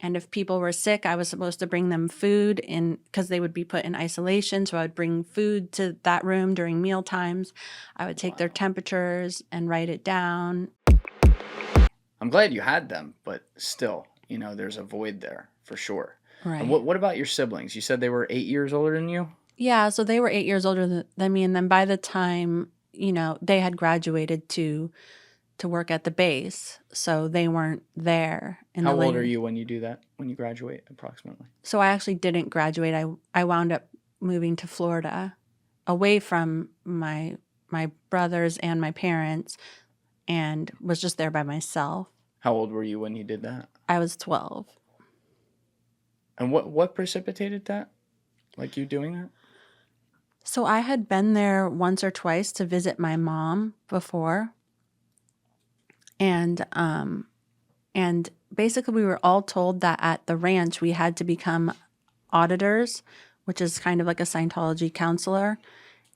And if people were sick, I was supposed to bring them food because they would be put in isolation. So I would bring food to that room during meal times. I would take their temperatures and write it down. I'm glad you had them, but still, there's a void there for sure. Right. And what about your siblings? You said they were 8 years older than you? Yeah, so they were 8 years older than me. And then by the time, they had graduated to work at the base, so they weren't there. How old are you when you do that, when you graduate approximately? So I actually didn't graduate. I wound up moving to Florida away from my brothers and my parents and was just there by myself. How old were you when you did that? I was 12. And what precipitated that? Like you doing that? So I had been there once or twice to visit my mom before. And basically we were all told that at the ranch we had to become auditors, which is kind of like a Scientology counselor.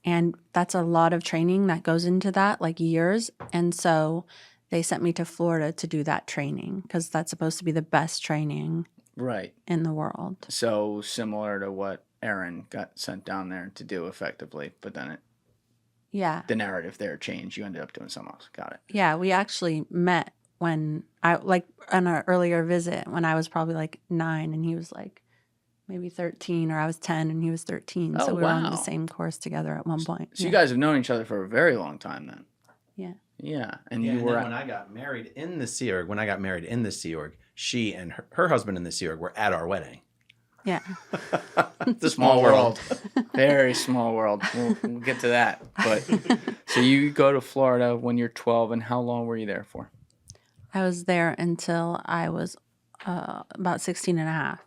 And that's a lot of training that goes into that, like years. And so they sent me to Florida to do that training because that's supposed to be the best training in the world. So similar to what Aaron got sent down there to do effectively, but then the narrative there changed. You ended up doing something else. Got it. Yeah, we actually met when on an earlier visit when I was probably like 9 and he was like maybe 13, or I was 10 and he was 13. So we were on the same course together at one point. So you guys have known each other for a very long time then. Yeah. Yeah. And when I got married in the Sea Org, she and her husband in the Sea Org were at our wedding. Yeah. The small world. Very small world. We'll get to that. But so you go to Florida when you're 12, and how long were you there for? I was there until I was about 16 and a half.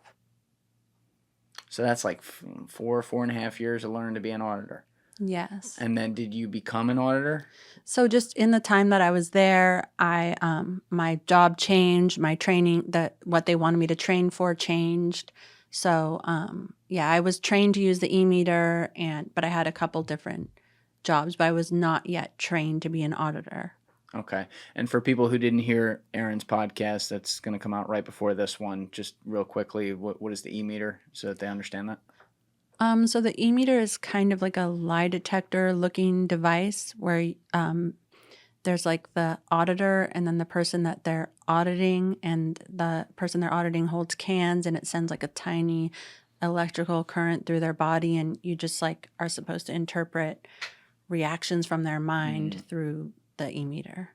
So that's like 4.5 years to learn to be an auditor. Yes. And then did you become an auditor? So just in the time that I was there, my job changed, my training, what they wanted me to train for changed. So, I was trained to use the e-meter, but I had a couple different jobs, but I was not yet trained to be an auditor. Okay. And for people who didn't hear Aaron's podcast, that's going to come out right before this one, just real quickly, what is the e-meter so that they understand that? So the e-meter is kind of like a lie detector looking device where there's like the auditor and then the person that they're auditing, and the person they're auditing holds cans and it sends like a tiny electrical current through their body, and you just like are supposed to interpret reactions from their mind through the e-meter.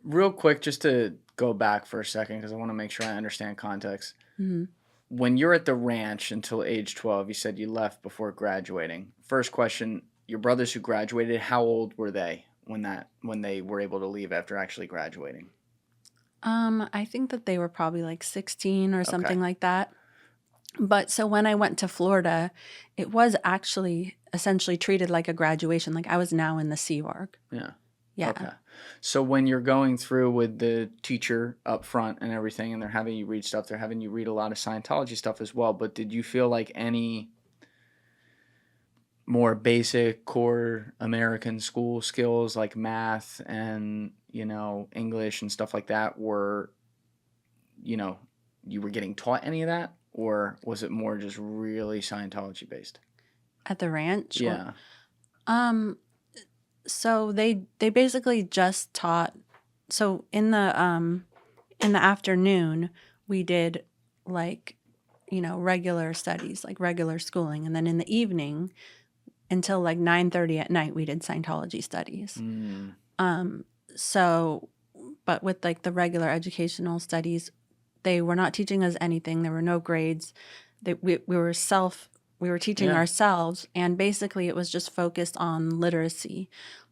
Real quick, just to go back for a second because I want to make sure I understand context. Mm-hmm. When you're at the ranch until age 12, you said you left before graduating. First question, your brothers who graduated, how old were they when they were able to leave after actually graduating? I think that they were probably like 16 or something like that. But so when I went to Florida, it was actually essentially treated like a graduation. Like I was now in the Sea Org. Yeah. Yeah. Okay. So when you're going through with the teacher up front and everything, and they're having you read stuff, they're having you read a lot of Scientology stuff as well. But did you feel like any more basic core American school skills like math and, English and stuff like that were, you were getting taught any of that? Or was it more just really Scientology based? At the ranch? Yeah. So they basically just taught. So in the afternoon we did like, regular studies, like regular schooling, and then in the evening until like 9:30 at night we did Scientology studies. So, but with like the regular educational studies, they were not teaching us anything. There were no grades. We were teaching ourselves, and basically it was just focused on literacy,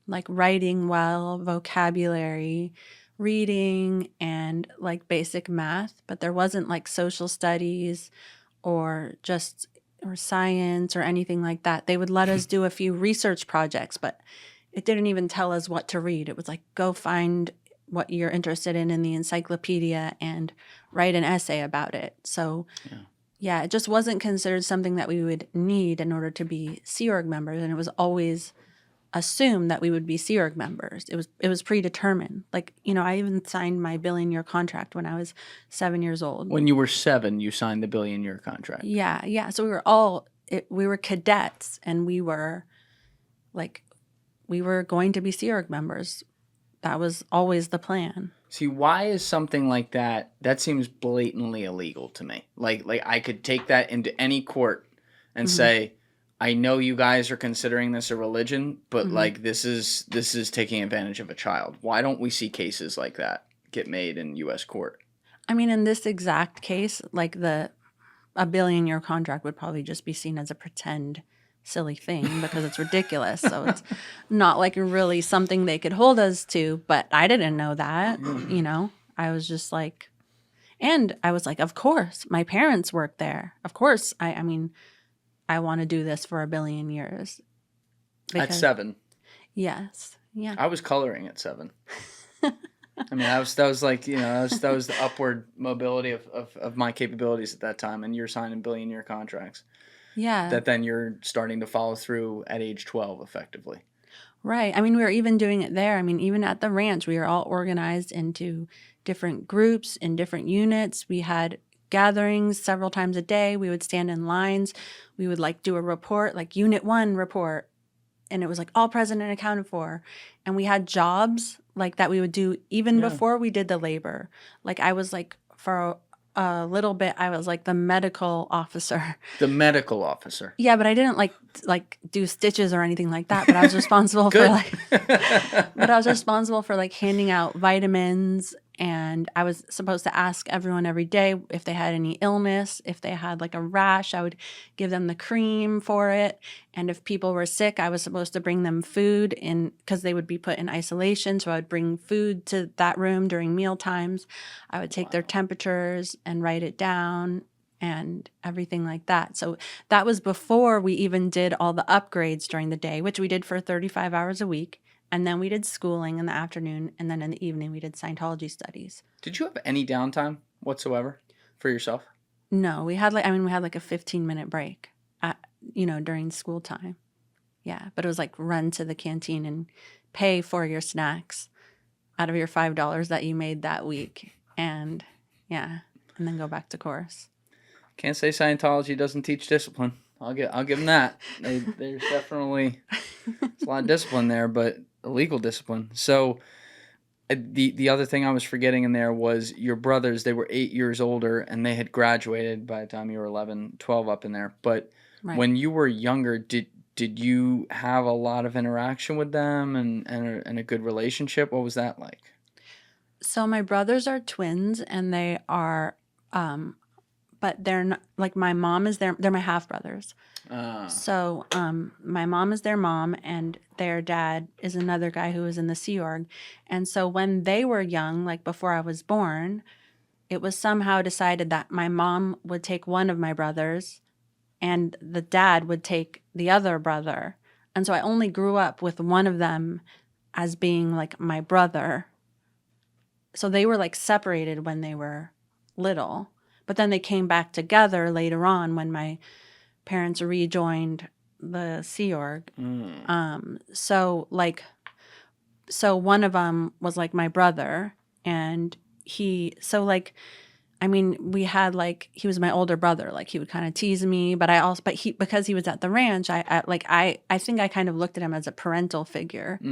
like writing well, vocabulary, reading, and like basic math. But there wasn't like social studies or science or anything like that. They would let us do a few research projects, but it didn't even tell us what to read. It was like, go find what you're interested in the encyclopedia and write an essay about it. So it just wasn't considered something that we would need in order to be Sea Org members. And it was always assumed that we would be Sea Org members. It was predetermined. Like, you know, I even signed my billion-year contract when I was 7 years old. When you were 7, you signed the billion-year contract. Yeah. So we were cadets, and we were going to be Sea Org members. That was always the plan. See, why is something like that? That seems blatantly illegal to me. Like I could take that into any court and say, I know you guys are considering this a religion, but like this is taking advantage of a child. Why don't we see cases like that get made in U.S. court? I mean, in this exact case, like a billion-year contract would probably just be seen as a pretend silly thing because it's ridiculous. So it's not like really something they could hold us to. But I didn't know that, you know. I was just like, and I was like, of course, my parents work there. Of course, I mean, I want to do this for a billion years. At 7. Yes. Yeah. I was coloring at 7. I mean, that was like, you know, that was the upward mobility of my capabilities at that time. And you're signing billion-year contracts. Yeah. That then you're starting to follow through at age 12, effectively. Right. I mean, we were even doing it there. I mean, even at the ranch, we were all organized into different groups and different units. We had gatherings several times a day. We would stand in lines. We would like do a report, like Unit 1 report. And it was like all present and accounted for. And we had jobs like that we would do even before we did the labor. Like I was like, for a little bit, I was like the medical officer. The medical officer. Yeah, but I didn't like do stitches or anything like that. But I was responsible for like handing out vitamins, and I was supposed to ask everyone every day if they had any illness. If they had like a rash, I would give them the cream for it. And if people were sick, I was supposed to bring them food because they would be put in isolation. So I would bring food to that room during meal times. I would take their temperatures and write it down and everything like that. So that was before we even did all the upgrades during the day, which we did for 35 hours a week. And then we did schooling in the afternoon, and then in the evening we did Scientology studies. Did you have any downtime whatsoever for yourself? No, we had like a 15-minute break during school time. Yeah, but it was like run to the canteen and pay for your snacks out of your $5 that you made that week. And yeah, and then go back to course. Can't say Scientology doesn't teach discipline. I'll give them that. There's definitely a lot of discipline there, but illegal discipline. So the other thing I was forgetting in there was your brothers. They were 8 years older, and they had graduated by the time you were 11, 12 up in there. But when you were younger, did you have a lot of interaction with them and a good relationship? What was that like? So my brothers are twins, and they are but they're not, like, my mom is they're my half brothers. So my mom is their mom, and their dad is another guy who was in the Sea Org. And so when they were young, like before I was born, it was somehow decided that my mom would take one of my brothers and the dad would take the other brother. And so I only grew up with one of them as being like my brother. So they were like separated when they were little. But then they came back together later on when my parents rejoined the Sea Org. So one of them was like my brother, and we had like, he was my older brother. Like he would kind of tease me, because he was at the ranch, I think I kind of looked at him as a parental figure. I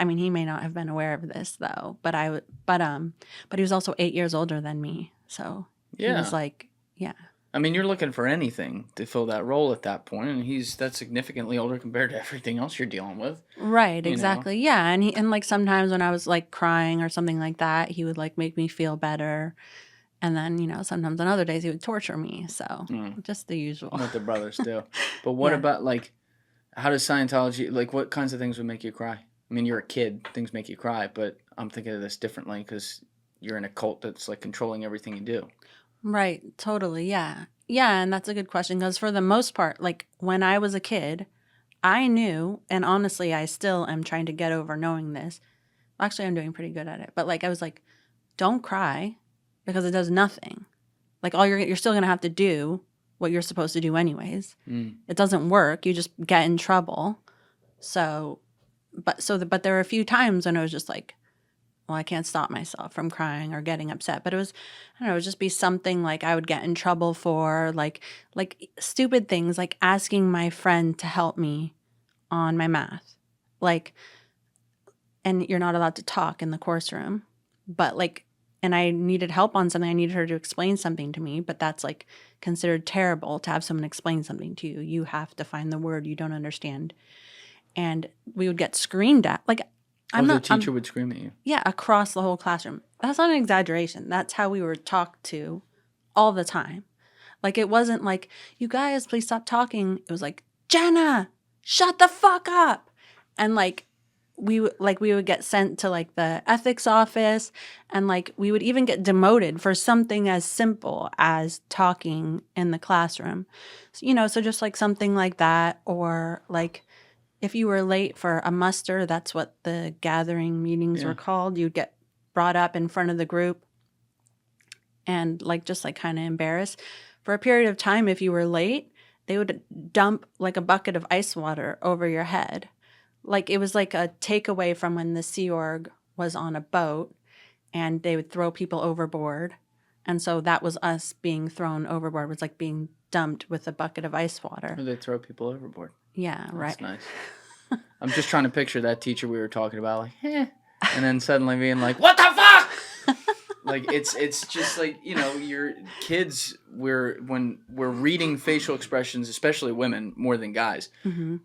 mean, he may not have been aware of this though, but he was also 8 years older than me. So he was like, yeah. I mean, you're looking for anything to fill that role at that point, and that's significantly older compared to everything else you're dealing with. Right, exactly. You know? Yeah, and like sometimes when I was like crying or something like that, he would like make me feel better. And then, sometimes on other days he would torture me. So just the usual. What the brothers do. But what about like, how does Scientology, like what kinds of things would make you cry? I mean, you're a kid, things make you cry, but I'm thinking of this differently because you're in a cult that's like controlling everything you do. Right, totally, yeah. Yeah, and that's a good question because for the most part, like when I was a kid, I knew, and honestly, I still am trying to get over knowing this. Actually, I'm doing pretty good at it. But like I was like, don't cry because it does nothing. Like you're still going to have to do what you're supposed to do anyways. It doesn't work. You just get in trouble. So but there were a few times when I was just like, well, I can't stop myself from crying or getting upset. But it was, I don't know, it would just be something like I would get in trouble for, like stupid things, like asking my friend to help me on my math. Like, and you're not allowed to talk in the course room, but like, and I needed help on something. I needed her to explain something to me, but that's like considered terrible to have someone explain something to you. You have to find the word you don't understand. And we would get screamed at. Like, The teacher would scream at you. Yeah, across the whole classroom. That's not an exaggeration. That's how we were talked to all the time. Like, it wasn't like, you guys, please stop talking. It was like, Jenna, shut the fuck up. And like, we would get sent to like the ethics office, and like we would even get demoted for something as simple as talking in the classroom. So, so just like something like that, or like, if you were late for a muster, that's what the gathering meetings were called. You'd get brought up in front of the group and like just like kind of embarrassed. For a period of time, if you were late, they would dump like a bucket of ice water over your head. Like it was like a takeaway from when the Sea Org was on a boat and they would throw people overboard. And so that was us being thrown overboard, was like being dumped with a bucket of ice water. Or they throw people overboard. Yeah, right. That's nice. I'm just trying to picture that teacher we were talking about, like, and then suddenly being like, what the fuck? Like, it's just like, your kids, when we're reading facial expressions, especially women, more than guys,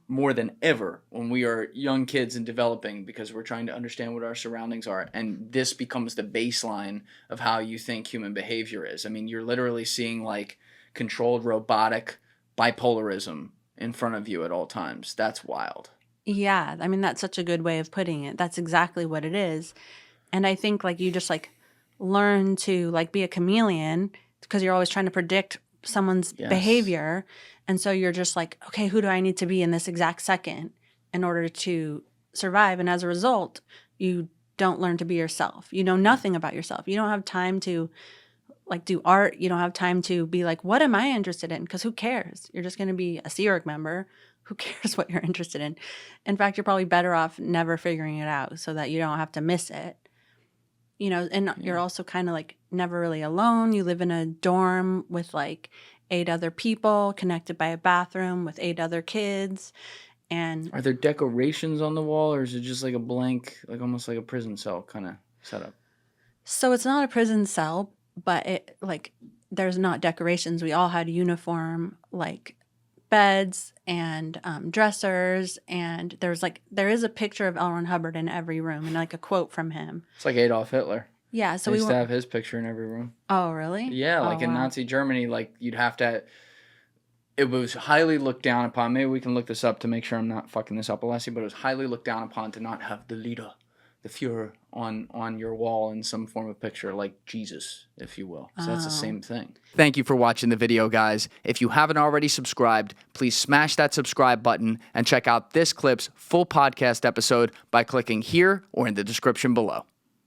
more than ever, when we are young kids and developing, because we're trying to understand what our surroundings are. And this becomes the baseline of how you think human behavior is. I mean, you're literally seeing like controlled robotic bipolarism in front of you at all times. That's wild. Yeah, I mean, that's such a good way of putting it. That's exactly what it is. And I think like you just like learn to like be a chameleon because you're always trying to predict someone's behavior. And so you're just like, okay, who do I need to be in this exact second in order to survive? And as a result, you don't learn to be yourself. You know nothing about yourself. You don't have time to like do art. You don't have time to be like, what am I interested in? Because who cares? You're just going to be a Sea Org member. Who cares what you're interested in? In fact, you're probably better off never figuring it out so that you don't have to miss it. And you're also kind of like never really alone. You live in a dorm with like 8 other people connected by a bathroom with 8 other kids. And are there decorations on the wall, or is it just like a blank, like almost like a prison cell kind of setup? So it's not a prison cell, but it like there's not decorations. We all had uniform like beds and dressers, and there is a picture of L. Ron Hubbard in every room and like a quote from him. It's like Adolf Hitler. Yeah, so they used to have his picture in every room. Oh, really? Yeah, like in Nazi Germany, like you'd have to. It was highly looked down upon. Maybe we can look this up to make sure I'm not fucking this up, Alessi. But it was highly looked down upon to not have the leader, the Führer, on your wall in some form of picture, like Jesus, if you will. So that's the same thing. Thank you for watching the video, guys. If you haven't already subscribed, please smash that subscribe button and check out this clip's full podcast episode by clicking here or in the description below.